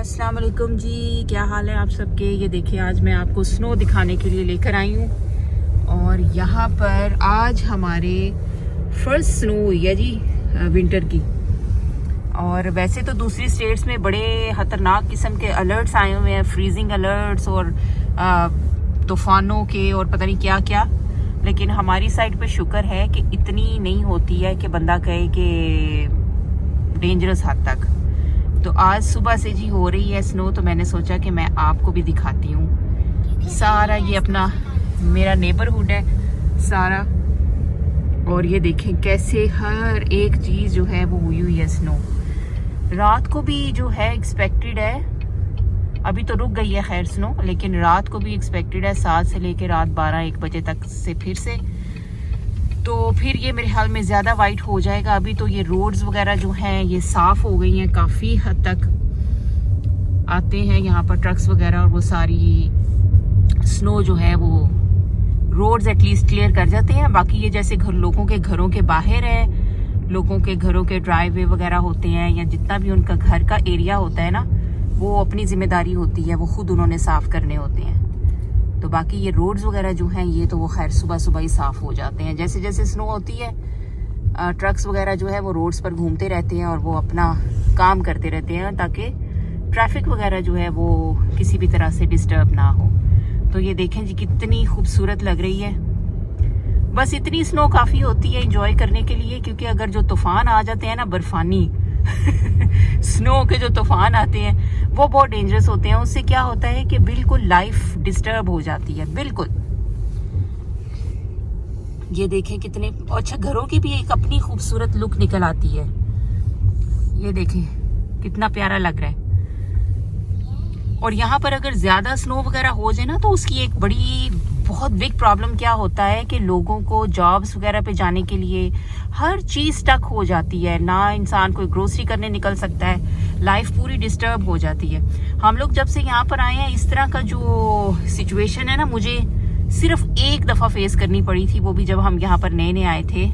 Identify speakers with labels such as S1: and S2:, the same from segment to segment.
S1: अस्सलाम वालेकुम जी, क्या हाल है आप सबके। ये देखिए आज मैं आपको स्नो दिखाने के लिए लेकर आई हूँ और यहाँ पर आज हमारे फर्स्ट स्नो हुई है जी विंटर की। और वैसे तो दूसरी स्टेट्स में बड़े ख़तरनाक किस्म के अलर्ट्स आए हुए हैं, फ्रीजिंग अलर्ट्स और तूफ़ानों के और पता नहीं क्या क्या, लेकिन हमारी साइड पे शुक्र है कि इतनी नहीं होती है कि बंदा कहे कि डेंजरस हद तक। तो आज सुबह से जी हो रही है स्नो, तो मैंने सोचा कि मैं आपको भी दिखाती हूँ। सारा ये अपना मेरा नेबरहुड है सारा, और ये देखें कैसे हर एक चीज़ जो है वो हुई है स्नो। रात को भी जो है एक्सपेक्टेड है, अभी तो रुक गई है खैर स्नो, लेकिन रात को भी एक्सपेक्टेड है 7 से लेकर रात 12-1 बजे तक से फिर से। तो फिर ये मेरे ख्याल में ज़्यादा वाइट हो जाएगा। अभी तो ये रोड्स वगैरह जो हैं ये साफ़ हो गई हैं, काफ़ी हद तक आते हैं यहाँ पर ट्रक्स वगैरह, और वो सारी स्नो जो है वो रोड्स एटलीस्ट क्लियर कर जाते हैं। बाकी ये जैसे लोगों के घरों के बाहर है, लोगों के घरों के ड्राइववे वगैरह होते हैं, या जितना भी उनका घर का एरिया होता है ना, वो अपनी जिम्मेदारी होती है, वो खुद उन्होंने साफ़ करने होते हैं। तो बाकी ये रोड्स वगैरह जो हैं ये तो वो खैर सुबह सुबह ही साफ़ हो जाते हैं। जैसे जैसे स्नो होती है ट्रक्स वगैरह जो है वो रोड्स पर घूमते रहते हैं और वो अपना काम करते रहते हैं ताकि ट्रैफिक वगैरह जो है वो किसी भी तरह से डिस्टर्ब ना हो। तो ये देखें जी कितनी खूबसूरत लग रही है। बस इतनी स्नो काफ़ी होती है इंजॉय करने के लिए, क्योंकि अगर जो तूफ़ान आ जाते हैं ना बर्फानी स्नो के जो तूफान आते हैं वो बहुत डेंजरस होते हैं। उससे क्या होता है कि बिल्कुल लाइफ डिस्टर्ब हो जाती है बिल्कुल। ये देखें कितने अच्छा, घरों की भी एक अपनी खूबसूरत लुक निकल आती है। ये देखें कितना प्यारा लग रहा है। और यहाँ पर अगर ज्यादा स्नो वगैरह हो जाए ना, तो उसकी एक बड़ी बहुत बिग प्रॉब्लम क्या होता है कि लोगों को जॉब्स वगैरह पे जाने के लिए हर चीज स्टक हो जाती है ना। इंसान कोई ग्रोसरी करने निकल सकता है, लाइफ पूरी डिस्टर्ब हो जाती है। हम लोग जब से यहाँ पर आए हैं इस तरह का जो सिचुएशन है ना, मुझे सिर्फ एक दफा फेस करनी पड़ी थी, वो भी जब हम यहाँ पर नए नए आए थे।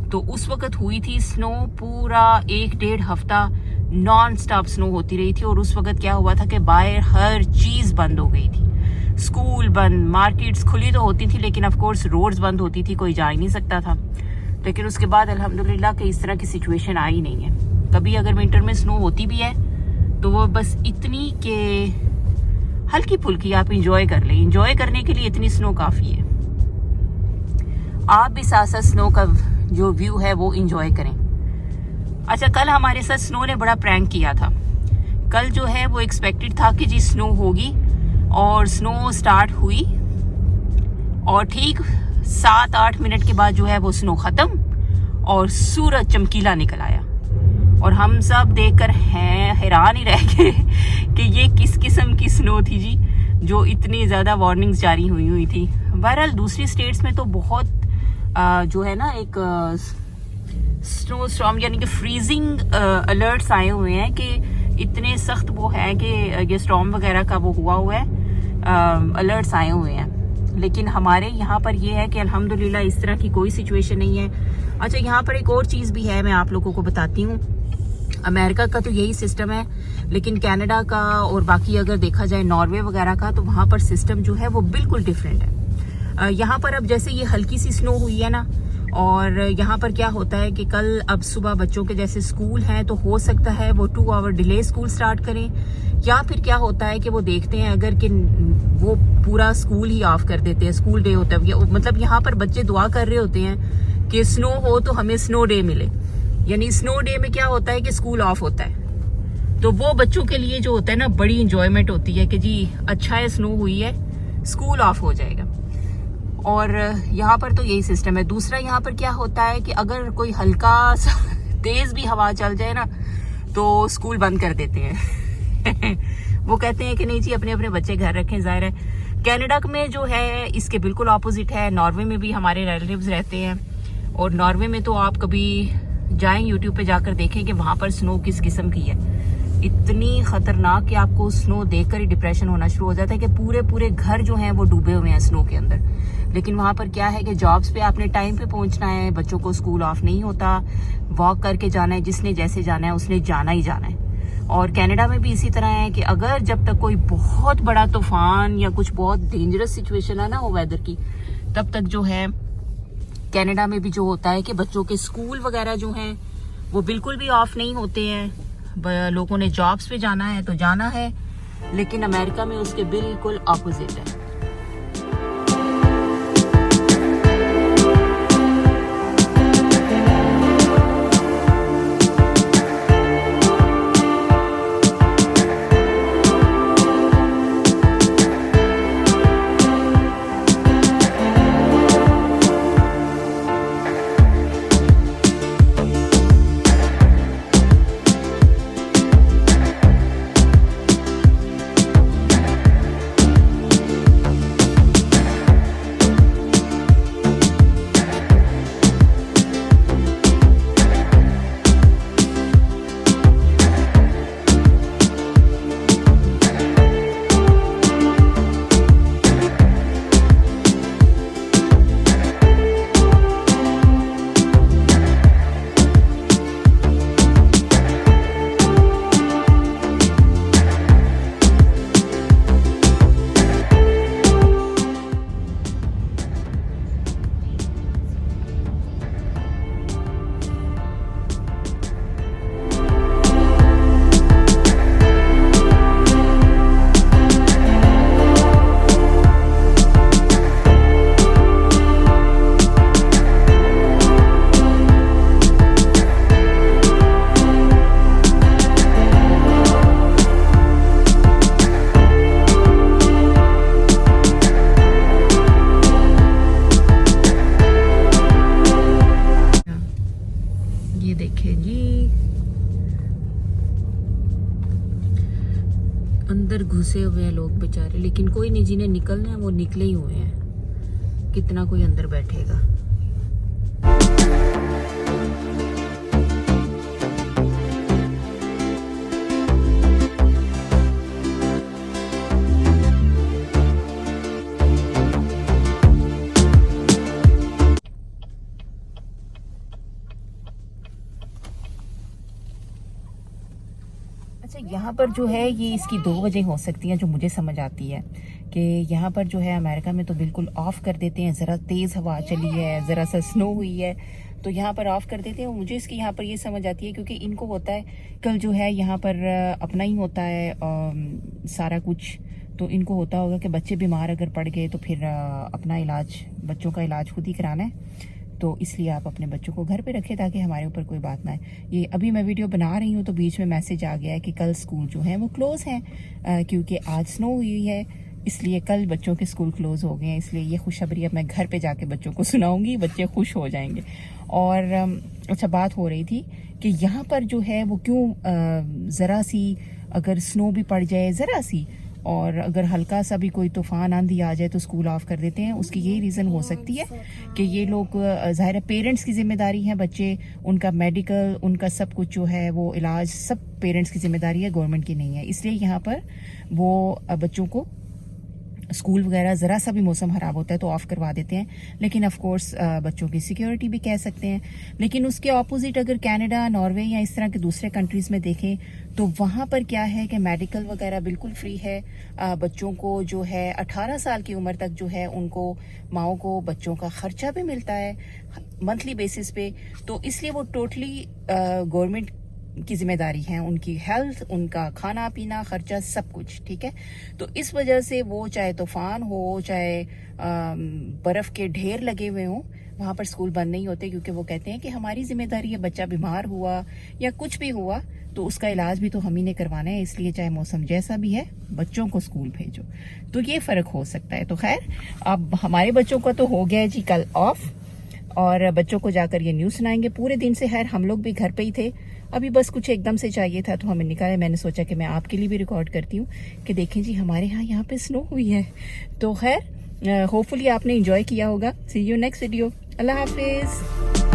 S1: तो उस वक्त हुई थी स्नो, पूरा 1-1.5 हफ्ता नॉन स्टॉप स्नो होती रही थी। और उस वक्त क्या हुआ था कि बाहर हर चीज बंद हो गई थी, स्कूल बंद, मार्केट्स खुली तो होती थी लेकिन ऑफ कोर्स रोड्स बंद होती थी, कोई जा ही नहीं सकता था। लेकिन उसके बाद अल्हम्दुलिल्लाह कि इस तरह की सिचुएशन आई नहीं है। कभी अगर विंटर में स्नो होती भी है तो वो बस इतनी के हल्की फुल्की आप इंजॉय कर लें। इंजॉय करने के लिए इतनी स्नो काफ़ी है। आप भी साथ साथ स्नो का जो व्यू है वो इंजॉय करें। अच्छा, कल हमारे साथ स्नो ने बड़ा प्रैंक किया था। कल जो है वो एक्सपेक्टेड था कि जी स्नो होगी, और स्नो स्टार्ट हुई और ठीक 7-8 मिनट के बाद जो है वो स्नो खत्म और सूरज चमकीला निकल आया। और हम सब देखकर हैरान ही रह गए कि ये किस किस्म की स्नो थी जी, जो इतनी ज़्यादा वार्निंग्स जारी हुई थी। बहरहाल दूसरी स्टेट्स में तो बहुत जो है ना एक स्नो स्टॉर्म यानी कि फ्रीजिंग अलर्ट्स आए हुए हैं, कि इतने सख्त वो है कि ये स्टॉर्म वगैरह का वो हुआ है, अलर्ट्स आए हुए हैं। लेकिन हमारे यहाँ पर ये है कि अल्हम्दुलिल्लाह इस तरह की कोई सिचुएशन नहीं है। अच्छा, यहाँ पर एक और चीज़ भी है, मैं आप लोगों को बताती हूँ। अमेरिका का तो यही सिस्टम है, लेकिन कनाडा का और बाकी अगर देखा जाए नॉर्वे वगैरह का, तो वहाँ पर सिस्टम जो है वो बिल्कुल डिफरेंट है। यहाँ पर अब जैसे ये हल्की सी स्नो हुई है ना, और यहाँ पर क्या होता है कि कल अब सुबह बच्चों के जैसे स्कूल हैं तो हो सकता है वो 2 आवर डिले स्कूल स्टार्ट करें, या फिर क्या होता है कि वो देखते हैं अगर कि वो पूरा स्कूल ही ऑफ कर देते हैं, स्कूल डे होता है। मतलब यहाँ पर बच्चे दुआ कर रहे होते हैं कि स्नो हो तो हमें स्नो डे मिले, यानी स्नो डे में क्या होता है कि स्कूल ऑफ होता है। तो वो बच्चों के लिए जो होता है ना बड़ी इंजॉयमेंट होती है कि जी अच्छा है स्नो हुई है, स्कूल ऑफ हो जाएगा। और यहाँ पर तो यही सिस्टम है। दूसरा यहाँ पर क्या होता है कि अगर कोई हल्का सा तेज भी हवा चल जाए ना तो स्कूल बंद कर देते हैं वो कहते हैं कि नहीं जी अपने अपने बच्चे घर रखें। जाहिर है कनाडा में जो है इसके बिल्कुल ऑपोजिट है। नॉर्वे में भी हमारे रिलेटिव्स रहते हैं, और नॉर्वे में तो आप कभी जाएं यूट्यूब पे जाकर देखें कि वहाँ पर स्नो किस किस्म की है। इतनी खतरनाक कि आपको स्नो देखकर ही डिप्रेशन होना शुरू हो जाता है कि पूरे पूरे घर जो हैं वो डूबे हुए हैं स्नो के अंदर। लेकिन वहाँ पर क्या है कि जॉब्स पे आपने टाइम पे पहुँचना है, बच्चों को स्कूल ऑफ नहीं होता, वॉक करके जाना है, जिसने जैसे जाना है उसने जाना ही जाना है। और कनाडा में भी इसी तरह है कि अगर जब तक कोई बहुत बड़ा तूफान या कुछ बहुत डेंजरस सिचुएशन है ना वो वेदर की, तब तक जो है कनाडा में भी जो होता है कि बच्चों के स्कूल वगैरह जो हैं वो बिल्कुल भी ऑफ नहीं होते हैं। लोगों ने जॉब्स पे जाना है तो जाना है, लेकिन अमेरिका में उसके बिल्कुल ऑपोजिट है। अंदर घुसे हुए हैं लोग बेचारे, लेकिन कोई नहीं, जिन्हें निकलना है वो निकले ही हुए हैं। कितना कोई अंदर बैठेगा। अच्छा, यहाँ पर जो है ये इसकी 2 वजह हो सकती हैं जो मुझे समझ आती है कि यहाँ पर जो है अमेरिका में तो बिल्कुल ऑफ कर देते हैं, ज़रा तेज़ हवा चली है, ज़रा सा स्नो हुई है तो यहाँ पर ऑफ कर देते हैं। मुझे इसकी यहाँ पर ये समझ आती है क्योंकि इनको होता है कल जो है यहाँ पर अपना ही होता है सारा कुछ, तो इनको होता होगा कि बच्चे बीमार अगर पड़ गए तो फिर अपना इलाज, बच्चों का इलाज खुद ही कराना है, तो इसलिए आप अपने बच्चों को घर पे रखें ताकि हमारे ऊपर कोई बात ना आए। ये अभी मैं वीडियो बना रही हूँ तो बीच में मैसेज आ गया है कि कल स्कूल जो है वो क्लोज़ हैं क्योंकि आज स्नो हुई है, इसलिए कल बच्चों के स्कूल क्लोज़ हो गए हैं। इसलिए ये खुशखबरी अब मैं घर पे जाके बच्चों को सुनाऊंगी, बच्चे खुश हो जाएंगे। और अच्छा, बात हो रही थी कि यहाँ पर जो है वो क्यों ज़रा सी अगर स्नो भी पड़ जाए, ज़रा सी, और अगर हल्का सा भी कोई तूफान आंधी आ जाए तो स्कूल ऑफ कर देते हैं। उसकी यही रीज़न हो सकती है कि ये लोग, ज़ाहिर है पेरेंट्स की जिम्मेदारी है, बच्चे उनका मेडिकल, उनका सब कुछ जो है वो इलाज सब पेरेंट्स की जिम्मेदारी है, गवर्नमेंट की नहीं है। इसलिए यहाँ पर वो बच्चों को स्कूल वगैरह ज़रा सा भी मौसम ख़राब होता है तो ऑफ़ करवा देते हैं, लेकिन ऑफ कोर्स बच्चों की सिक्योरिटी भी कह सकते हैं। लेकिन उसके ऑपोजिट अगर कनाडा, नॉर्वे या इस तरह के दूसरे कंट्रीज़ में देखें तो वहाँ पर क्या है कि मेडिकल वगैरह बिल्कुल फ्री है। बच्चों को जो है 18 साल की उम्र तक जो है उनको, माओ को बच्चों का ख़र्चा भी मिलता है मंथली बेसिस पे, तो इसलिए वो टोटली गवर्नमेंट की जिम्मेदारी है, उनकी हेल्थ, उनका खाना पीना, खर्चा, सब कुछ, ठीक है। तो इस वजह से वो चाहे तूफान हो, चाहे बर्फ़ के ढेर लगे हुए हों, वहाँ पर स्कूल बंद नहीं होते क्योंकि वो कहते हैं कि हमारी जिम्मेदारी है, बच्चा बीमार हुआ या कुछ भी हुआ तो उसका इलाज भी तो हम ही ने करवाना है, इसलिए चाहे मौसम जैसा भी है बच्चों को स्कूल भेजो। तो ये फ़र्क हो सकता है। तो खैर, अब हमारे बच्चों का तो हो गया है जी कल ऑफ, और बच्चों को जाकर ये न्यूज़ सुनाएंगे। पूरे दिन से खैर हम लोग भी घर पे ही थे, अभी बस कुछ एकदम से चाहिए था तो हमें निकाला। मैंने सोचा कि मैं आपके लिए भी रिकॉर्ड करती हूँ कि देखें जी हमारे यहाँ पे स्नो हुई है। तो खैर, होपफुली आपने एंजॉय किया होगा। सी यू नेक्स्ट वीडियो। अल्लाह हाफिज़।